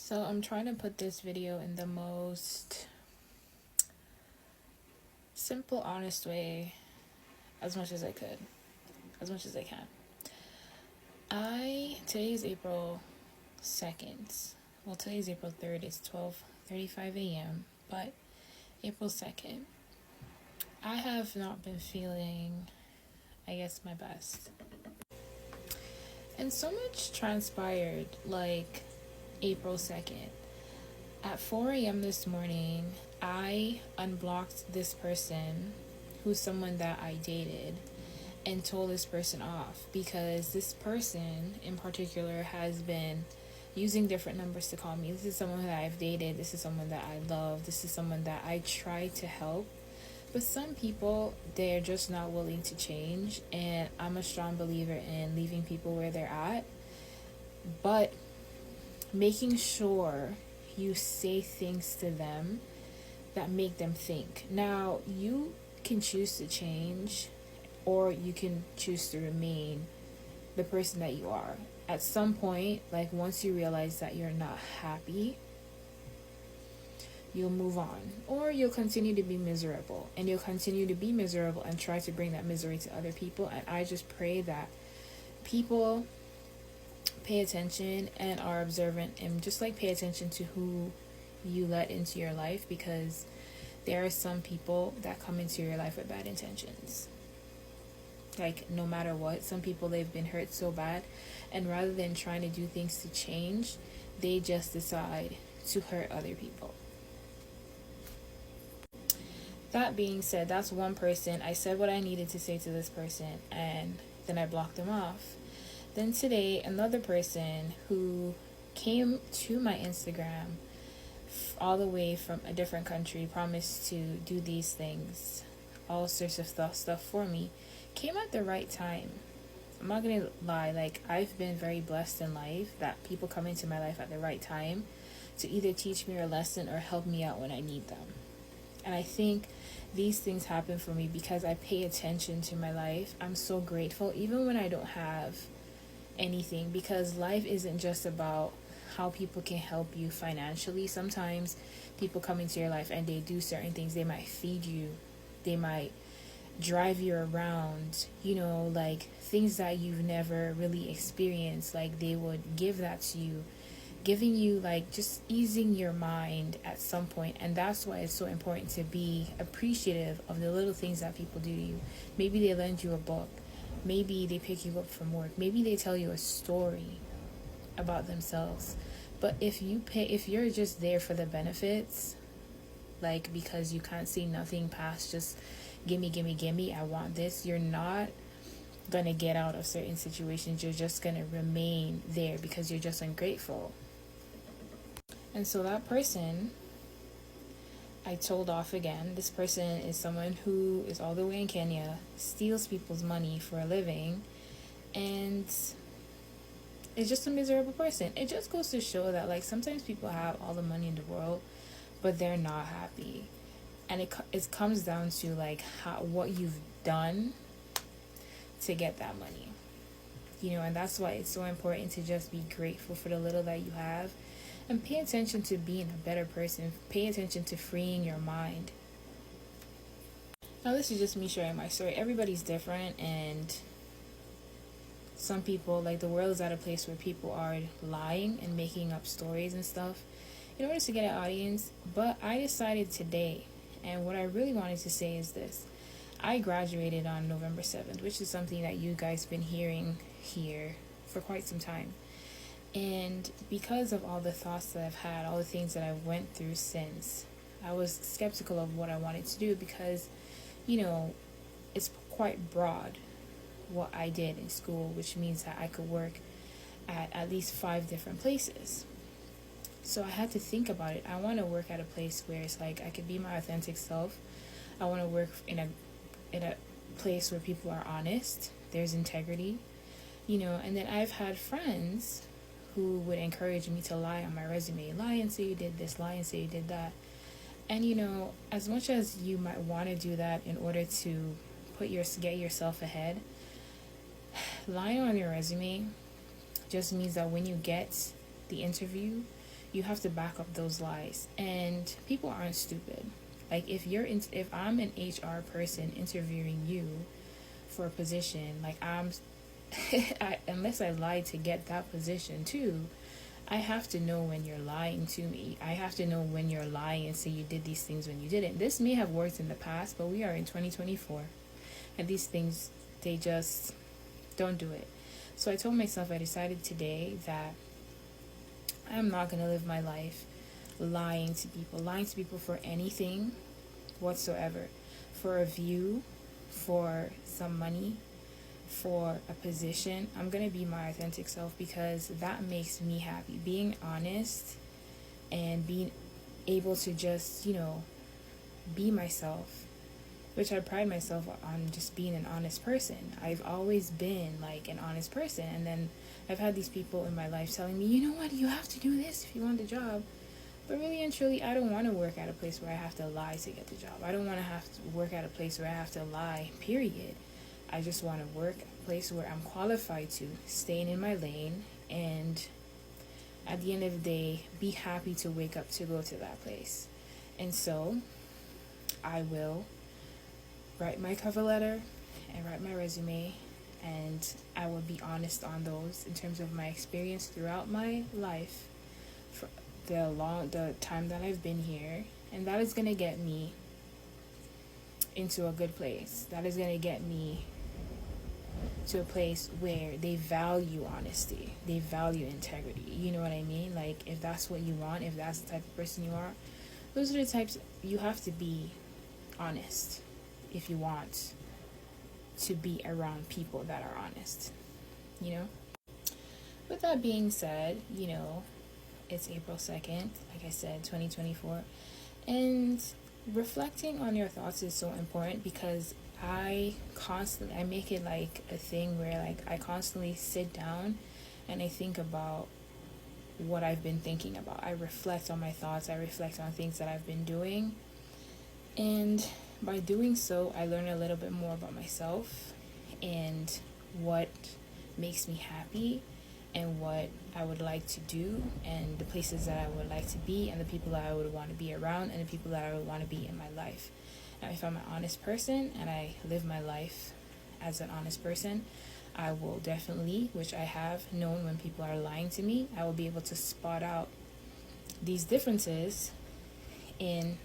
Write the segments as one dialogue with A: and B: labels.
A: So I'm trying to put this video in the most simple, honest way as much as I could, as much as I can. Today is April 2nd. Well, today is April 3rd. It's 12:35 a.m. But April 2nd, I have not been feeling, I guess, my best. And so much transpired like April 2nd. At 4 a.m. this morning, I unblocked this person who's someone that I dated and told this person off because this person in particular has been using different numbers to call me. This is someone that I've dated. This is someone that I love. This is someone that I try to help. But some people, they're just not willing to change. And I'm a strong believer in leaving people where they're at. But making sure you say things to them that make them think. Now, you can choose to change or you can choose to remain the person that you are. At some point, like once you realize that you're not happy, you'll move on. Or you'll continue to be miserable. And you'll continue to be miserable and try to bring that misery to other people. And I just pray that people pay attention and are observant and just like pay attention to who you let into your life, because there are some people that come into your life with bad intentions. Like no matter what, some people, they've been hurt so bad, and rather than trying to do things to change, they just decide to hurt other people. That being said, that's one person. I said what I needed to say to this person and then I blocked them off. Then today, another person who came to my Instagram all the way from a different country, promised to do these things, all sorts of stuff for me, came at the right time. I'm not gonna lie, like I've been very blessed in life that people come into my life at the right time to either teach me a lesson or help me out when I need them. And I think these things happen for me because I pay attention to my life. I'm so grateful even when I don't have anything, because life isn't just about how people can help you financially. Sometimes people come into your life and they do certain things. They might feed you, they might drive you around, like things that you've never really experienced. Like they would give that to you, giving you like just easing your mind at some point. And that's why it's so important to be appreciative of the little things that people do to you. Maybe they lend you a book, maybe they pick you up from work, maybe they tell you a story about themselves. But if you're just there for the benefits, like because you can't see nothing past just gimme, I want this, you're not gonna get out of certain situations. You're just gonna remain there because you're just ungrateful. And so that person I told off again. This person is someone who is all the way in Kenya, steals people's money for a living, and is just a miserable person. It just goes to show that like sometimes people have all the money in the world, but they're not happy. And it comes down to like what you've done to get that money. And that's why it's so important to just be grateful for the little that you have and pay attention to being a better person. Pay attention to freeing your mind. Now, this is just me sharing my story. Everybody's different, and some people, like the world is at a place where people are lying and making up stories and stuff in order to get an audience. But I decided today, and what I really wanted to say is this. I graduated on November 7th, which is something that you guys have been hearing here for quite some time. And because of all the thoughts that I've had, all the things that I went through since, I was skeptical of what I wanted to do because, it's quite broad what I did in school, which means that I could work at least 5 different places. So I had to think about it. I want to work at a place where it's like I could be my authentic self. I want to work in a place where people are honest, there's integrity, and then I've had friends who would encourage me to lie on my resume, lie and say you did this, lie and say you did that. And as much as you might want to do that in order to get yourself ahead, lying on your resume just means that when you get the interview, you have to back up those lies. And people aren't stupid. Like if I'm an HR person interviewing you for a position, like unless I lied to get that position too, I have to know when you're lying to me. I have to know when you're lying and say you did these things when you didn't. This may have worked in the past, but we are in 2024. And these things, they just don't do it. So I told myself, I decided today that I'm not going to live my life lying to people for anything whatsoever. For a view, for some money, for a position. I'm going to be my authentic self because that makes me happy. Being honest and being able to just, be myself, which I pride myself on just being an honest person. I've always been like an honest person. And then I've had these people in my life telling me, you know what, you have to do this if you want the job. But really and truly, I don't want to work at a place where I have to lie to get the job. I don't want to have to work at a place where I have to lie, period. I just want to work at a place where I'm qualified to, staying in my lane, and at the end of the day, be happy to wake up to go to that place. And so, I will write my cover letter and write my resume, and I will be honest on those in terms of my experience throughout my life, for the time that I've been here, and that is going to get me into a good place. That is going to get me to a place where they value honesty, they value integrity. You know what I mean? Like, if that's what you want, if that's the type of person you are, those are the types. You have to be honest if you want to be around people that are honest, With that being said, it's April 2nd, like I said, 2024, and reflecting on your thoughts is so important because I make it like a thing where like I constantly sit down and I think about what I've been thinking about. I reflect on my thoughts, I reflect on things that I've been doing, and by doing so, I learn a little bit more about myself and what makes me happy and what I would like to do and the places that I would like to be and the people that I would want to be around and the people that I would want to be in my life. Now, if I'm an honest person and I live my life as an honest person, I will definitely, which I have known when people are lying to me, I will be able to spot out these differences in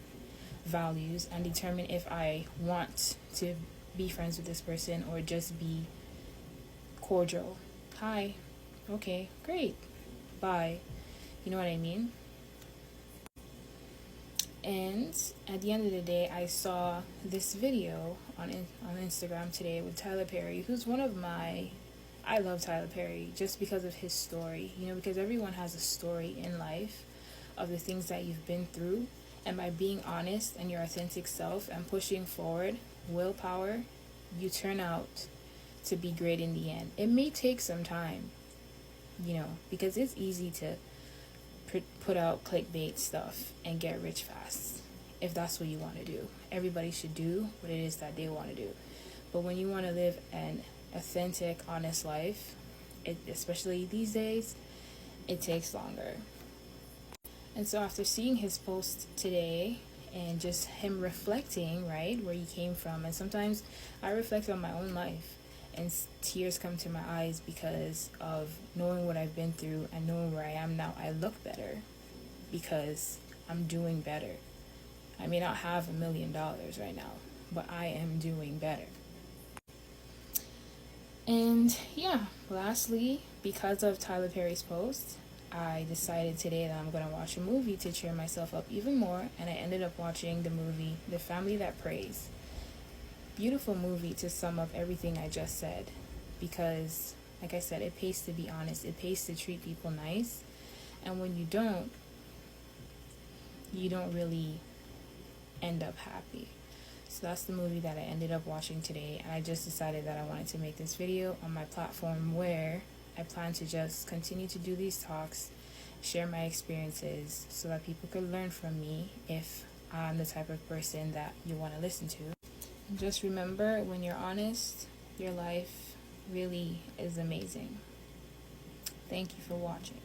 A: values and determine if I want to be friends with this person or just be cordial. Hi. Okay, great. Bye. You know what I mean? And at the end of the day, I saw this video on Instagram today with Tyler Perry, who's I love Tyler Perry just because of his story, because everyone has a story in life of the things that you've been through. And by being honest and your authentic self and pushing forward, willpower, you turn out to be great in the end. It may take some time, because it's easy to put out clickbait stuff and get rich fast if that's what you want to do. Everybody should do what it is that they want to do. But when you want to live an authentic, honest life, especially these days, it takes longer. And so after seeing his post today and just him reflecting, right, where he came from, and sometimes I reflect on my own life and tears come to my eyes because of knowing what I've been through and knowing where I am now. I look better because I'm doing better. I may not have $1 million right now, but I am doing better. And yeah, lastly, because of Tyler Perry's post, I decided today that I'm going to watch a movie to cheer myself up even more, and I ended up watching the movie The Family That Prays. Beautiful movie to sum up everything I just said, because like I said, it pays to be honest, it pays to treat people nice, and when you don't really end up happy. So that's the movie that I ended up watching today, and I just decided that I wanted to make this video on my platform where I plan to just continue to do these talks, share my experiences so that people could learn from me if I'm the type of person that you want to listen to. Just remember, when you're honest, your life really is amazing. Thank you for watching.